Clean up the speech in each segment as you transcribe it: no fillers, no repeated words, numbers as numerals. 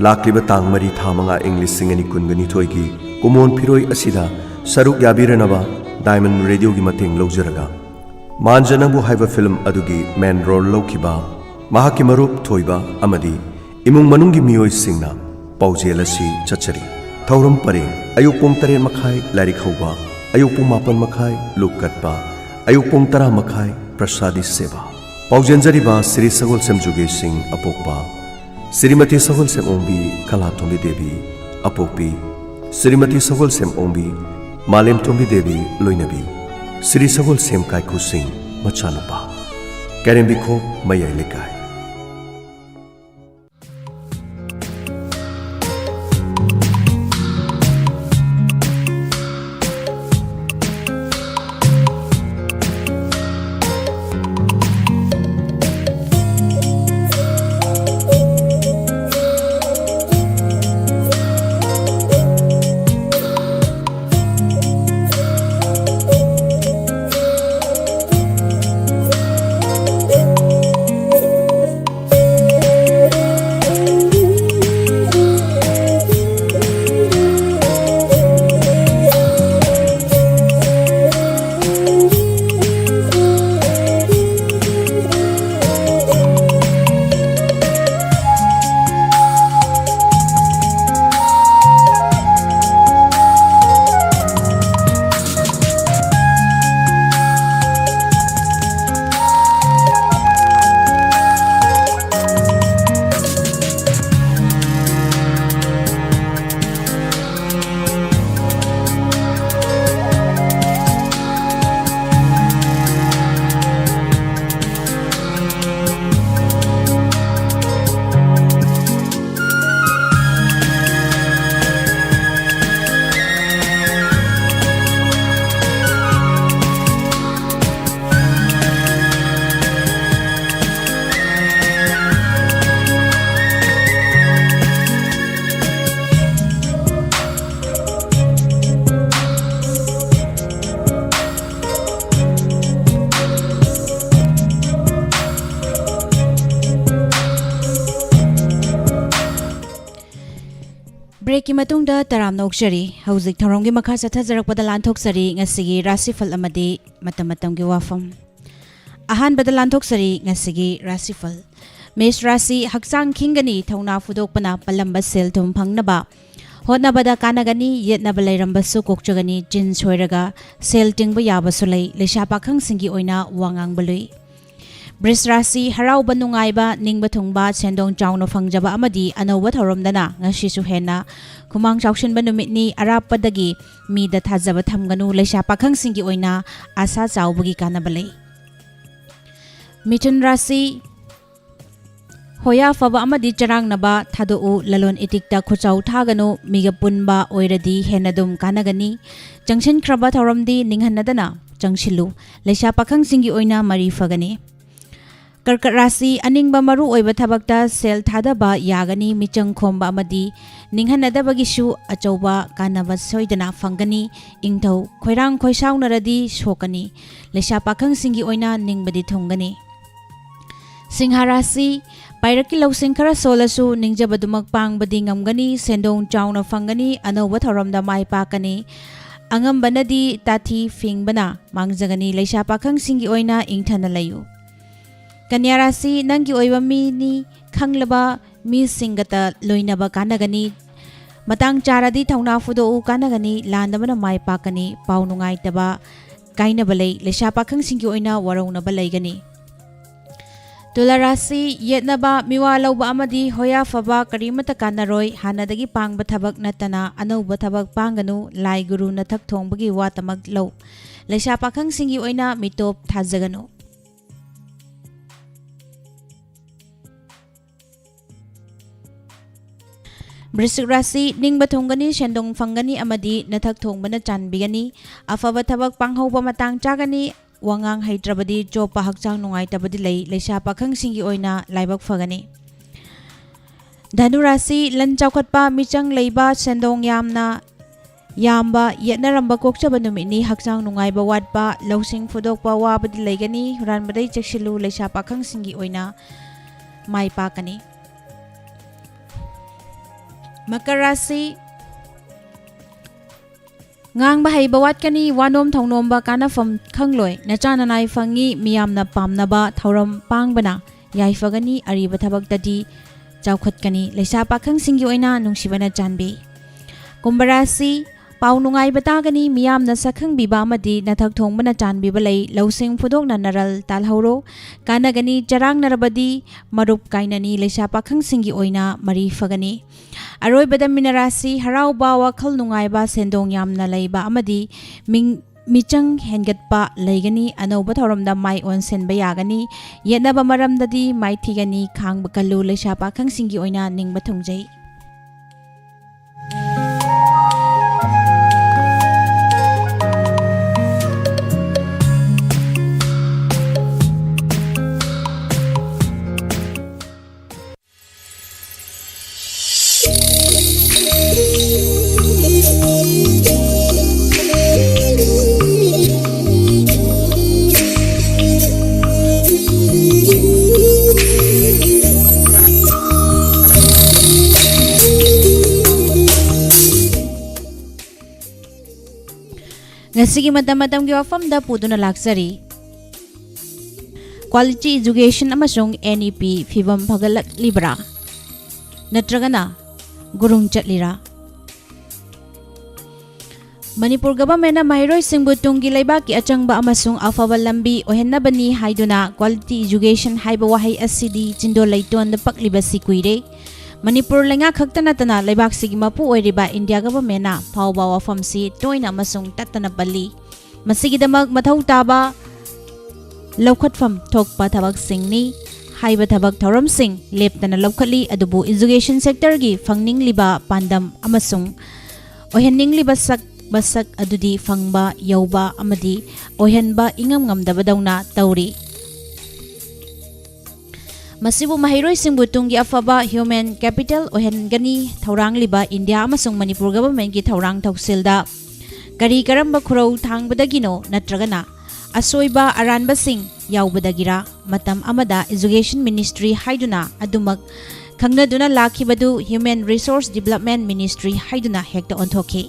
लाक्लिबा तांग मरी था मंगा इंग्लिश सिंगनी कुनगनी थोइगी कुमोन फिरोई असिदा सरुक याबिरनबा डायमंड रेडियो की मतेंग लौजरगा मानजनबु हाइबा फिल्म अदुगी मेन रोल लौखिबा महाकी मरुप थोइबा अमदी इमुंग मनुंगी मियोय सिंगना पाउजेल असि चचरी थौरम परेंग अयुक पुंग 3 मखाई लारिक हौबा अयुक पुंग 4 मखाई लुक कटबा अयुक पुंग 10 मखाई प्रसादी सेवा पाउजेंजरीबा श्री सगोल सेमजुगे सिंह अपोकबा श्रीमती सगोल सेम ओंबी कला थोंबी देवी अपोकपी श्रीमती सगोल सेम ओंबी मालेम थोंबी देवी लोइनबी श्री सगोल सेम कायकु सिंह मचानुपा कैरेंबिखो मयाई लेकाय ब्रेक की मतुंगदा तराम नौकचरी हौजिक थौरंगी मखा चथजरकपदा लांथोकसरी ngasiगी राशि फल अमदी मतम मतमगी वाफम अहानबदा लांथोकसरी ngasiगी राशि फल मेष राशि हक्चांग खिंगनी थौना फुदोकपना पलंबा सेल थुम फंगनबा होटनबदा कानगनी येतनबा लैरंबसु कोकचगनी जिन सोयरगा सेल टिंगबा याबसु लै लेशा पाखंग सिंगी ओइना वांगांग बलुई वृष राशि हराउब नुंगाइबा निंगबा थुंगबा सेंदोंग चाउनो फंगजबा अमदी अनौबा थौरमदना ngasisu हेना खुमांग चाउशिनबा नुमितनी अरापदगी मीदा थाजबा थमगनु लेशा पाखंग सिंगी ओइना आशा चाउबगी कानबा लै मिथुन राशि होया फबा अमदी चरांगनबा थादोउ ललोन इतिकता खुचाउ थागनु मिगा पुनबा ओइरदी हेनदुम कानगनी जंक्शन ख्रबा थौरमदी निंगहनदना जंगशिलु लेशा पाखंग सिंगी ओइना मरी फगनी कर्कट राशि अनिंगबा मरु ओइबा थबकता सेल थादबा यागनी मिचंग खोमबा अमदी निंगहनदबगिसु अचौबा कानबा सोइदना फंगनी इंगथौ खोइरांग खोइसाउनरदी सोकनी लेशा पाखंग सिंगी ओइना निंगबदी थुंगनी सिंह राशि पायरकी लौसिंग खरा सोलसु निंगजबदुमक पांगबदी ngमगनी सेंदोंग चाउना फंगनी अनौबा थौरमदा माय पाकनी अंगमबनदी ताथी फिंगबना मांगजगनी लेशा पाखंग सिंगी ओइना इंगथना लयु कन्या राशि नंगी ओइबा मीनी खंगलबा मी सिंगता लोइनबा कानगनी मतंग चारदी थौना फुदो कानगनी लांदबना माय पाकनी पाउ नुंगाइतबा काइनबा लै लेशा पाखंग सिंगी ओइना वरौनबा लैगनी तुला राशि येतनबा मिवा लौबा अमदी होया फबा करीमता कानरोय हानदगी पांगबा थबक नतना अनौबा थबक पांगनु लाई गुरु नथक थोंबगी वातमक लौ लेशा पाखंग सिंगी ओइना मिटोप थाजगनु वृश्चिक राशि निंगबा थोंगनी सेंदोंग फंगनी अमदी नथक थोंबना चानबिगनी अफबा थबक पांगहौबा मतंग चागनी वांगांग हैद्रबदी चोपा हक्चांग नुंगाइतबदी लै लेशा पाखंग सिंगी ओइना लाइबक फगनी धनु राशि लन चौखटपा मिचंग लैबा सेंदोंग यामबा येतनरंबा कोकचबा नुमिनी हक्चांग नुंगाइबा वाटपा लौसिंग फुदोकपा वाबदी लैगनी हुरानबदै चेक्सिलु लेशा पाखंग सिंगी ओइना my पाकनी Makar Rashi ngang ba haiba watkani wanom thongnomba kanafam khangloi nachananai fangi miyamna pamnaba thoram pangbana yaifagani ariba thabaktadi chawkhatkani leisa pakhang singi oina nungsibana chanbi Kumbarasi pau nungai batagani miyamna sakhang biba amadi nathak thongbana chanbi balai losing phudokna naral talhauro kanagani charang narabadi marup kainani leisa pakhang singi oina mari fagani Aroi badam minarasi harau ba wakhal nungai ba sendong yamna leiba amadi michang hengat pa leigani anoba thoramda mai on sen ba yagani yena ba maramdadi mai thigani khang bakalu leisa pakhang singi oina ningba thongjai Ngasigi matam-matam gi Wapham da puduna laksari Quality Education amasung NEP fibam phagalak libra natragana gurung chatlira Manipur government na mahiroi singbu tunggi laibaki achangba amasung afawal lambi ohenna bani haiduna Quality Education haiba wahai asidi jindo laiton da pakliba si kuire Manipur lenga khaktana tana laibak sigi mapu oiriba India government na phawba Wapham si toina amasung tatana bali masigidamak mathau taba lawkhatfam thokpa thabak singni haiba thabak thoram sing leptana lawkhali adubu education sector gi fangning liba pandam amasung ohenning liba basak adudi fangba yauba amadi ohenba ingam ngamdaba dauna tauri Masibu mahiroi singbu tunggi afaba human capital ohengani thaurang liba India amasung Manipur government gi thaurang thoksilda kari karamba khurau thangbadagino natragana asoiba aranba sing yaubadagira matam amada education ministry haiduna adumak khangnaduna lakhibadu human resource development ministry haiduna hekta onthoki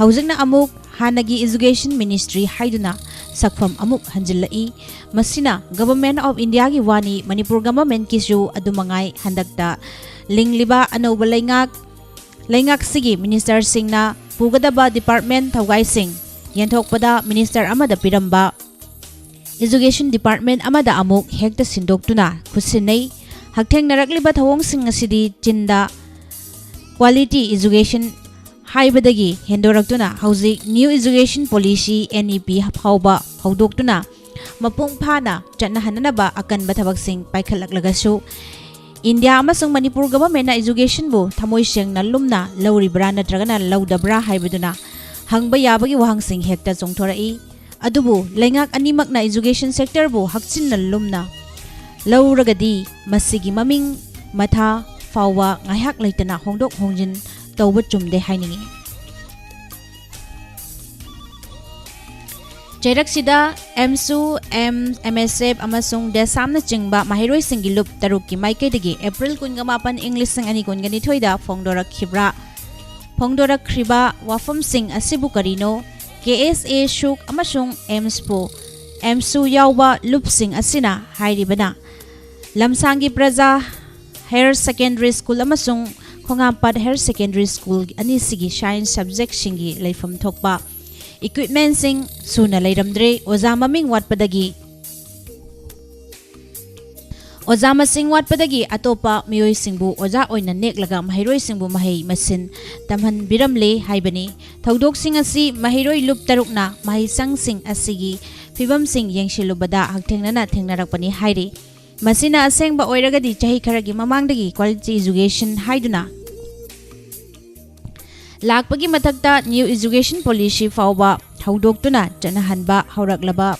haujingna amuk hanagi education ministry haiduna sakfam amuk hanjillai masina government of India gi wani Manipur government kisu adumangai handakta lingliba anoba leingak sigi minister singna pugadaba department thawgai sing yenthokpada minister amada piramba education department amada amuk hekta sindoktuna khusinai haktheng narakliba thawong sing asidi chinda quality education haibadagi hendoraktuna hauzik new education policy NEP phawba haudoktuna mapung phana chatna hananaba akan bathabak sing paikhallaklagasu India amasung Manipur government na education bu thamoi seng na lumna lawribra natragana lawdabra haibaduna hangba yabagi wahang sing hekta chongthorai adubu lengak animak na education sector bu hakchin na lumna lawragadi masigi maming matha fawwa ngahak leitana hongdok hongjin tawba chumde hainingi Cheraksida MSU MSF amasung desamna chingba mahiroi singi lup tarukki maikaidagi April 18 English sing ani kungani thoida phongdora khriba Wapham sing asibu karino KSA shuk amasung MSU yawba lup sing asina hairibana lamsangi praja higher secondary school amasung Khongampad higher secondary school ani sigi science subject singi leifam thokpa equipment sing suna leiramdre oza maming watpadagi oza masing watpadagi atopa miyoi singbu oza oina neklaga mahiroi singbu mahei masin tamhan biramle haibani thodok sing asi mahiroi lup tarukna mahai sang sing asigi fibam sing yengshilubada haktengnana thengnarakpani hairi masina asengba oiragadi chahi kharagi mamangdagi quality education haiduna lakpagi mathakta new education policy fawba haudoktuna chanahanba hauraklaba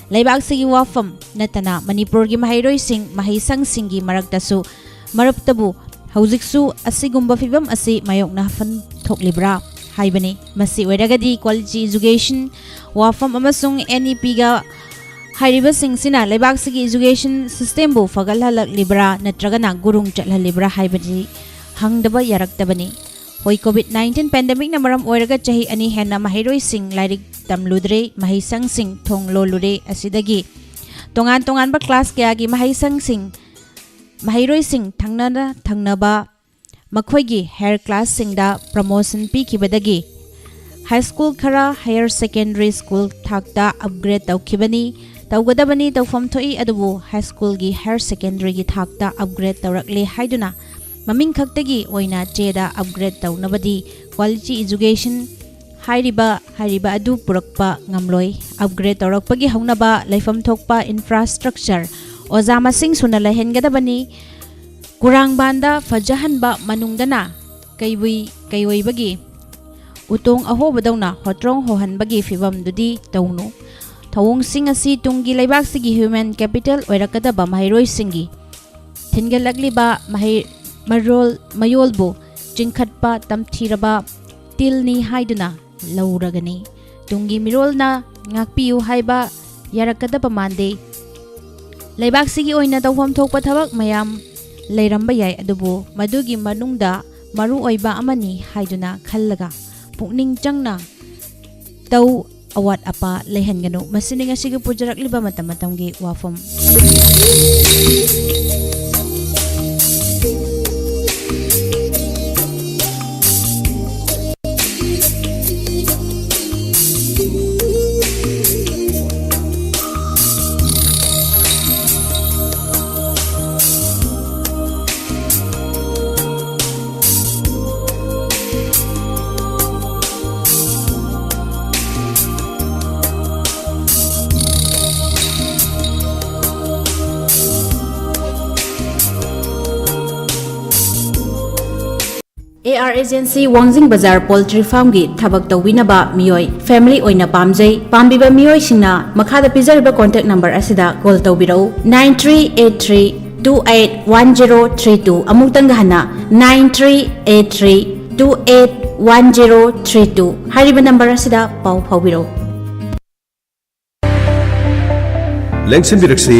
laibak sigi Wapham natana Manipur gi mahiroi sing mahisang singi maraktasu maraptabu haujiksu asigumba fibam asi mayokna fan thoklibra haibani masi oiragadi quality education Wapham amasung NEP ga hairiba sing sina laibak sigi education system bu fagalhalak libra natragana gurung chathalibra haibani hangdaba yaraktabani Hoi COVID-19 pandemic na maram oiraga chahi ani henna mahiroi sing lairik tamludre mahisang sing thong lolure asidagi tongan ba class kaya gi mahisang sing mahiroi sing thangnaba makhoi gi hair class sing da promotion pi kibadagi high school khara higher secondary school thakta upgrade tawkhibani tawgadabani tawfam thoi adubu high school gi higher secondary gi thakta upgrade tawrakle haiduna maming khaktagi oina cheda upgrade tawnabadi quality education hariba adu purakpa ngamloi upgrade tawrakpagi haunaba laifam thokpa infrastructure ozama sing suna lahengadabani kurang banda fajahanba manungdana kaiwei bagi utong ahobadawna hotrong hohanbagi fibam dudi tawnu thawong sing asi tunggi laibak sigi human capital oirakadaba mahiroi singi thingalakliba mayolbo jingkhatpa tamthiraba tilni haiduna lauragani tungi mirolna ngakpiu haiba yarakadaba mande laibak sigi oina tawfam thokpa thabak mayam leiramba yai adubu madugi manungda maru oiba amani haiduna khallaga pukning changna tau awat apa lehenganu masining asigi pujarakliba matamgi Wapham AR Agency Wangjing Bazar Poultry Farm gi thabak tawinaba miyoi family oina pamjai pambiba miyoi singna makhada pizariba contact number asida call tawbirau 9383281032 amuktang hana 9383281032 hariba number asida pau phawbirau Lengsen Biraksi